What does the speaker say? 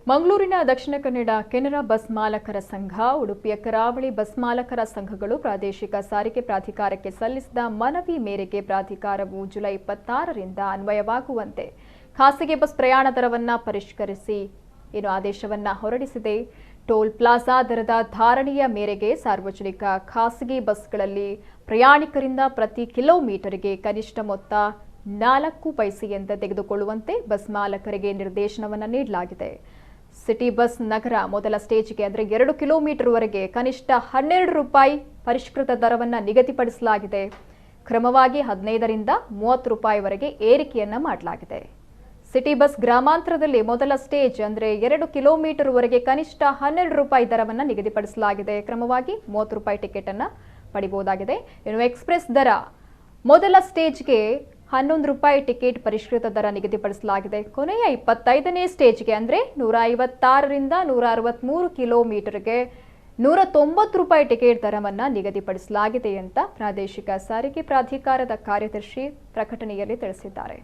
ಮಂಗಳೂರಿನ ದಕ್ಷಿಣ ಕನ್ನಡ ಕೆನರಾ ಬಸ್ ಮಾಲಕರ ಸಂಘ, ಉಡುಪಿಯ ಕರಾವಳಿ ಬಸ್ ಮಾಲಕರ ಸಂಘಗಳು ಪ್ರಾದೇಶಿಕ ಸಾರಿಗೆ ಪ್ರಾಧಿಕಾರಕ್ಕೆ ಸಲ್ಲಿಸಿದ ಮನವಿ ಮೇರೆಗೆ ಪ್ರಾಧಿಕಾರವು ಜುಲೈ 26ರಿಂದ ಅನ್ವಯವಾಗುವಂತೆ ಖಾಸಗಿ ಬಸ್ ಪ್ರಯಾಣ ದರವನ್ನು ಪರಿಷ್ಕರಿಸಿ ಆದೇಶವನ್ನು ಹೊರಡಿಸಿದೆ. ಟೋಲ್ ಪ್ಲಾಜಾ ದರದ ಧಾರಣೆಯ ಮೇರೆಗೆ ಸಾರ್ವಜನಿಕ ಖಾಸಗಿ ಬಸ್ಗಳಲ್ಲಿ ಪ್ರಯಾಣಿಕರಿಂದ ಪ್ರತಿ ಕಿಲೋಮೀಟರ್ಗೆ ಕನಿಷ್ಠ ಮೊತ್ತ 4 ಪೈಸೆಯಂತೆ ತೆಗೆದುಕೊಳ್ಳುವಂತೆ ಬಸ್ ಮಾಲಕರಿಗೆ ನಿರ್ದೇಶನವನ್ನು ನೀಡಲಾಗಿದೆ. ಸಿಟಿ ಬಸ್ ನಗರ ಮೊದಲ ಸ್ಟೇಜ್ಗೆ ಅಂದರೆ 2 ಕಿಲೋಮೀಟರ್ವರೆಗೆ ಕನಿಷ್ಠ 12 ರೂಪಾಯಿ ಪರಿಷ್ಕೃತ ದರವನ್ನು ನಿಗದಿಪಡಿಸಲಾಗಿದೆ. ಕ್ರಮವಾಗಿ 15ರಿಂದ 30 ರೂಪಾಯಿವರೆಗೆ ಏರಿಕೆಯನ್ನು ಮಾಡಲಾಗಿದೆ. ಸಿಟಿ ಬಸ್ ಗ್ರಾಮಾಂತರದಲ್ಲಿ ಮೊದಲ ಸ್ಟೇಜ್ ಅಂದರೆ 2 ಕಿಲೋಮೀಟರ್ವರೆಗೆ ಕನಿಷ್ಠ 12 ರೂಪಾಯಿ ದರವನ್ನು ನಿಗದಿಪಡಿಸಲಾಗಿದೆ. ಕ್ರಮವಾಗಿ 30 ರೂಪಾಯಿ ಟಿಕೆಟ್ ಅನ್ನು ಪಡೆಯಬಹುದಾಗಿದೆ. ಇನ್ನು ಎಕ್ಸ್ಪ್ರೆಸ್ ದರ ಮೊದಲ ಸ್ಟೇಜ್ಗೆ 11 ರೂಪಾಯಿ ಟಿಕೆಟ್ ಪರಿಷ್ಕೃತ ದರ ನಿಗದಿಪಡಿಸಲಾಗಿದೆ. ಕೊನೆಯ 25ನೇ ಸ್ಟೇಜ್ಗೆ ಅಂದರೆ 156ರಿಂದ 163 ಕಿಲೋಮೀಟರ್ಗೆ 190 ರೂಪಾಯಿ ಟಿಕೆಟ್ ದರವನ್ನು ನಿಗದಿಪಡಿಸಲಾಗಿದೆ ಅಂತ ಪ್ರಾದೇಶಿಕ ಸಾರಿಗೆ ಪ್ರಾಧಿಕಾರದ ಕಾರ್ಯದರ್ಶಿ ಪ್ರಕಟಣೆಯಲ್ಲಿ ತಿಳಿಸಿದ್ದಾರೆ.